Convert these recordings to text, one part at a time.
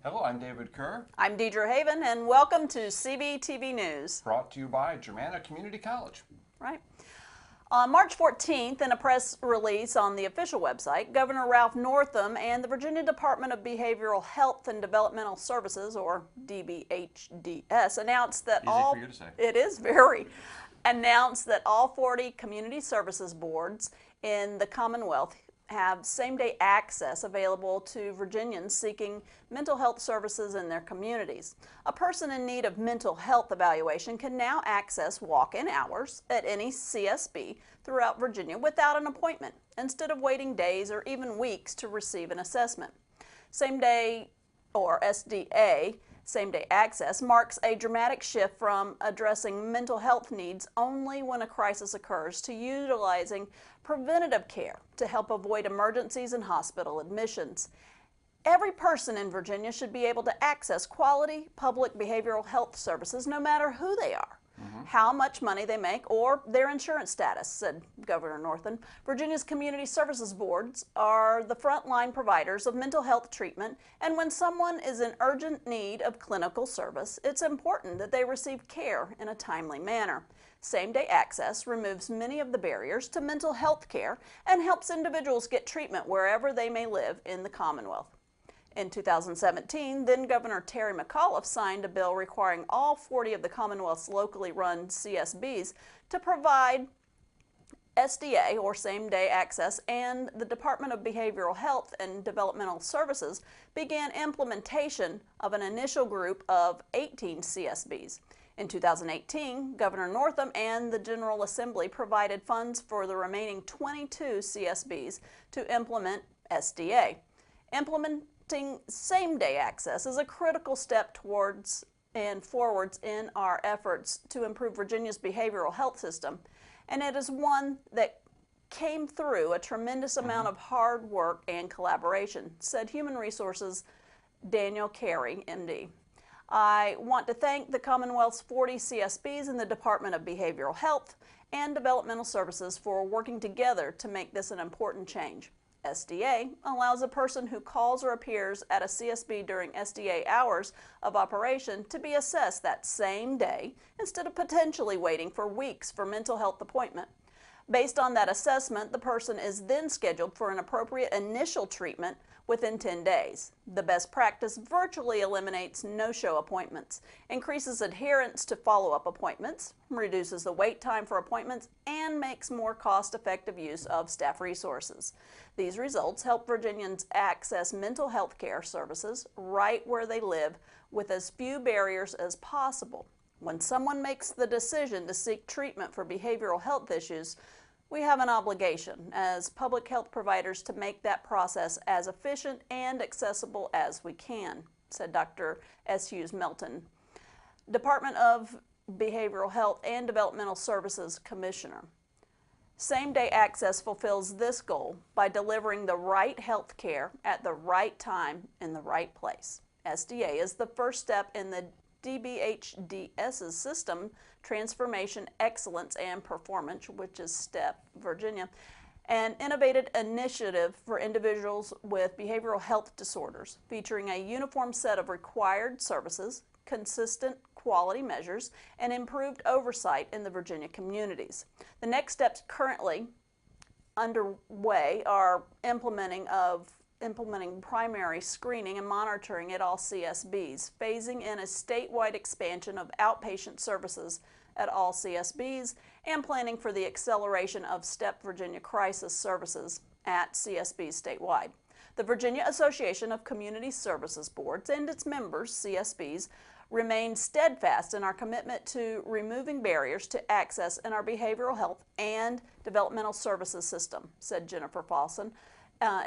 Hello, I'm David KERR. I'm DEEDRA Haven, and welcome to Cvtv News. Brought to you by Germanna Community College. Right. On March 14th, in a press release on the official website, Governor Ralph Northam and the Virginia Department of Behavioral Health and Developmental Services, or DBHDS, announced that Easy for you to say. It is very. Announced that all 40 community services boards in the Commonwealth have same-day access available to Virginians seeking mental health services in their communities. A person in need of mental health evaluation can now access walk-in hours at any CSB throughout Virginia without an appointment, instead of waiting days or even weeks to receive an assessment. Same-day, or SDA, same-day access marks a dramatic shift from addressing mental health needs only when a crisis occurs to utilizing preventative care to help avoid emergencies and hospital admissions. Every person in Virginia should be able to access quality public behavioral health services no matter who they are, how much money they make, or their insurance status, said Governor Northam. Virginia's community services boards are the frontline providers of mental health treatment, and when someone is in urgent need of clinical service, it's important that they receive care in a timely manner. Same-day access removes many of the barriers to mental health care and helps individuals get treatment wherever they may live in the Commonwealth. In 2017, then-Governor Terry McAuliffe signed a bill requiring all 40 of the Commonwealth's locally run CSBs to provide SDA, or same-day access, and the Department of Behavioral Health and Developmental Services began implementation of an initial group of 18 CSBs. In 2018, Governor Northam and the General Assembly provided funds for the remaining 22 CSBs to implement SDA. Implementing same-day access is a critical step towards and forwards in our efforts to improve Virginia's behavioral health system, and it is one that came through a tremendous amount of hard work and collaboration, said Human Resources Daniel Carey, MD. I want to thank the Commonwealth's 40 CSBs and the Department of Behavioral Health and Developmental Services for working together to make this an important change. SDA allows a person who calls or appears at a CSB during SDA hours of operation to be assessed that same day instead of potentially waiting for weeks for mental health appointment. Based on that assessment, the person is then scheduled for an appropriate initial treatment within 10 days. The best practice virtually eliminates no-show appointments, increases adherence to follow-up appointments, reduces the wait time for appointments, and makes more cost-effective use of staff resources. These results help Virginians access mental health care services right where they live with as few barriers as possible. When someone makes the decision to seek treatment for behavioral health issues, we have an obligation as public health providers to make that process as efficient and accessible as we can, said Dr. S. Hughes Melton, Department of Behavioral Health and Developmental Services Commissioner. Same-day access fulfills this goal by delivering the right health care at the right time in the right place. SDA is the first step in the DBHDS's system transformation, excellence, and performance, which is STEP Virginia, an innovative initiative for individuals with behavioral health disorders, featuring a uniform set of required services, consistent quality measures, and improved oversight in the Virginia communities. The next steps currently underway are implementing primary screening and monitoring at all CSBs, phasing in a statewide expansion of outpatient services at all CSBs, and planning for the acceleration of STEP Virginia crisis services at CSBs statewide. The Virginia Association of Community Services Boards and its members, CSBs, remain steadfast in our commitment to removing barriers to access in our behavioral health and developmental services system, said Jennifer Fawson,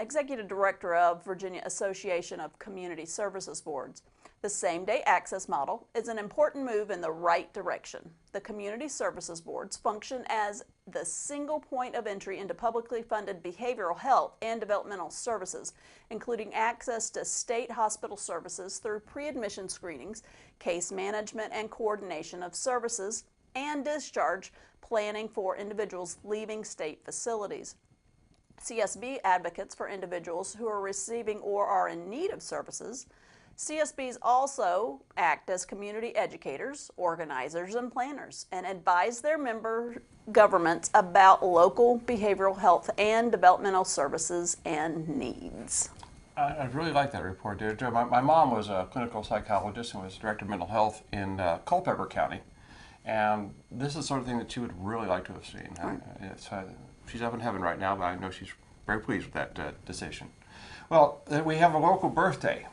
Executive Director of Virginia Association of Community Services Boards. The same-day access model is an important move in the right direction. The Community Services Boards function as the single point of entry into publicly funded behavioral health and developmental services, including access to state hospital services through pre-admission screenings, case management and coordination of services, and discharge planning for individuals leaving state facilities. CSB advocates for individuals who are receiving or are in need of services, CSBs also act as community educators, organizers, and planners, and advise their member governments about local behavioral health and developmental services and needs. I really like that report, Deirdre. My mom was a clinical psychologist and was director of mental health in Culpeper County. And this is the sort of thing that she would really like to have seen. Right. She's up in heaven right now, but I know she's very pleased with that decision. Well, we have a local birthday.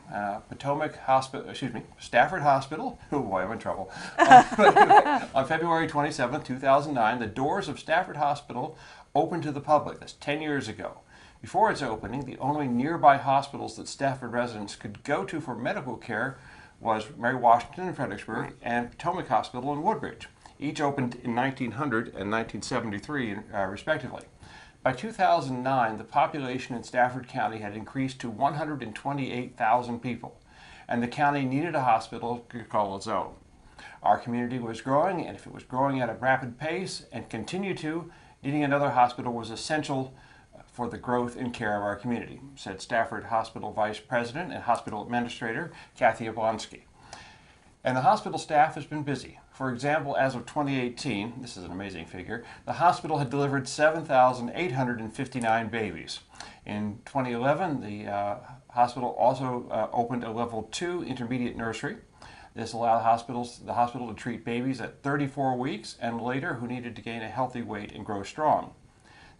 Stafford Hospital, oh boy, I'm in trouble. On February 27, 2009, the doors of Stafford Hospital opened to the public. That's 10 years ago. Before its opening, the only nearby hospitals that Stafford residents could go to for medical care was Mary Washington in Fredericksburg and Potomac Hospital in Woodbridge. Each opened in 1900 and 1973, respectively. By 2009, the population in Stafford County had increased to 128,000 people, and the county needed a hospital to call its own. Our community was growing, and if it was growing at a rapid pace and continued to, needing another hospital was essential for the growth and care of our community, said Stafford Hospital Vice President and Hospital Administrator Kathy Yablonsky. And the hospital staff has been busy. For example, as of 2018, this is an amazing figure, the hospital had delivered 7,859 babies. In 2011, the hospital also opened a level 2 intermediate nursery. This allowed the hospital to treat babies at 34 weeks and later who needed to gain a healthy weight and grow strong.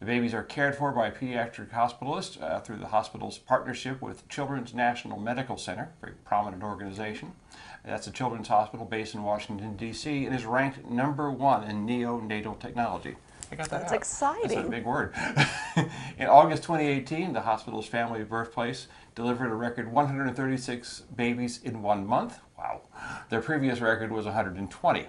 The babies are cared for by pediatric hospitalists through the hospital's partnership with Children's National Medical Center, a very prominent organization. That's a children's hospital based in Washington, D.C., and is ranked #1 in neonatal technology. I got that That's out. exciting. That's a big word. In August 2018, the hospital's family birthplace delivered a record 136 babies in 1 month. Wow. Their previous record was 120.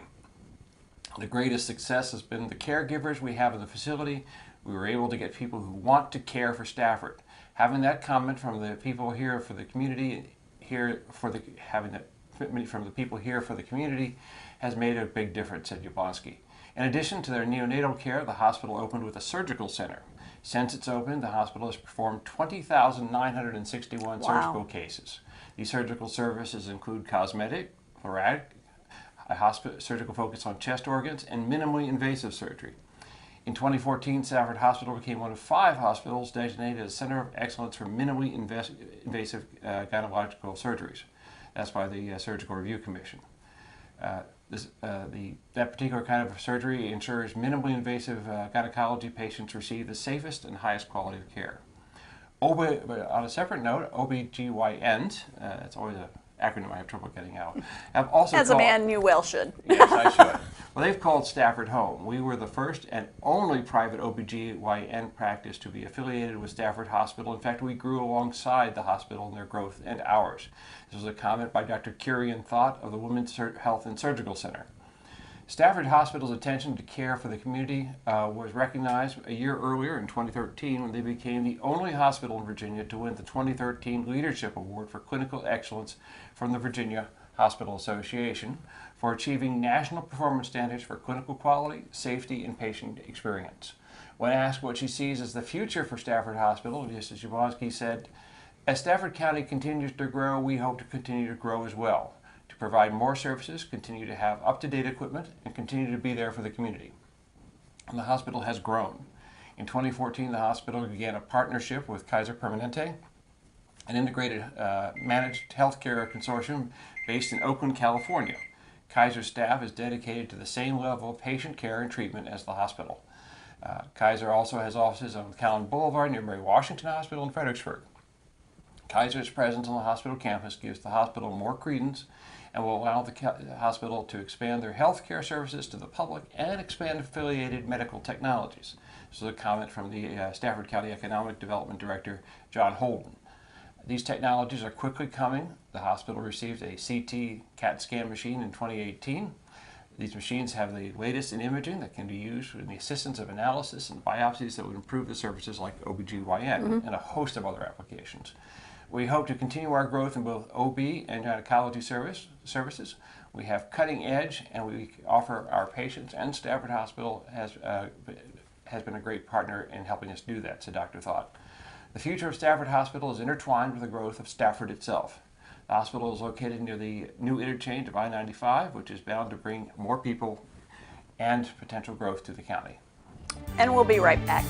The greatest success has been the caregivers we have in the facility. We were able to get people who want to care for Stafford. Having that comment from the people here for the community, having that commitment from the people here for the community has made a big difference, said Yablonsky. In addition to their neonatal care, the hospital opened with a surgical center. Since it's opened, the hospital has performed 20,961 surgical cases. These surgical services include cosmetic, thoracic, a surgical focus on chest organs, and minimally invasive surgery. In 2014, Stafford Hospital became one of 5 hospitals designated as Center of Excellence for Minimally Invasive Gynecological Surgeries. That's by the Surgical Review Commission. That particular kind of surgery ensures minimally invasive gynecology patients receive the safest and highest quality of care. On a separate note, OBGYNs, that's always an acronym I have trouble getting out, have also As a man, you well should. Yes, I should. Well, they've called Stafford home. We were the first and only private OBGYN practice to be affiliated with Stafford Hospital. In fact, we grew alongside the hospital in their growth and ours. This was a comment by Dr. Kirian Thought of the Women's Health and Surgical Center. Stafford Hospital's attention to care for the community was recognized a year earlier in 2013 when they became the only hospital in Virginia to win the 2013 Leadership Award for Clinical Excellence from the Virginia Hospital Association for achieving national performance standards for clinical quality, safety, and patient experience. When asked what she sees as the future for Stafford Hospital, just as Yablonsky said, as Stafford County continues to grow, we hope to continue to grow as well, to provide more services, continue to have up-to-date equipment, and continue to be there for the community. And the hospital has grown. In 2014, the hospital began a partnership with Kaiser Permanente, an integrated managed healthcare consortium based in Oakland, California. Kaiser staff is dedicated to the same level of patient care and treatment as the hospital. Kaiser also has offices on Callan Boulevard near Mary Washington Hospital in Fredericksburg. Kaiser's presence on the hospital campus gives the hospital more credence and will allow the hospital to expand their health care services to the public and expand affiliated medical technologies. This is a comment from the Stafford County Economic Development Director, John Holden. These technologies are quickly coming. The hospital received a CT CAT scan machine in 2018. These machines have the latest in imaging that can be used with the assistance of analysis and biopsies that would improve the services like OBGYN and a host of other applications. We hope to continue our growth in both OB and gynecology services. We have cutting edge, and we offer our patients, and Stafford Hospital has been a great partner in helping us do that, said Dr. Thought. The future of Stafford Hospital is intertwined with the growth of Stafford itself. The hospital is located near the new interchange of I-95, which is bound to bring more people and potential growth to the county. And we'll be right back.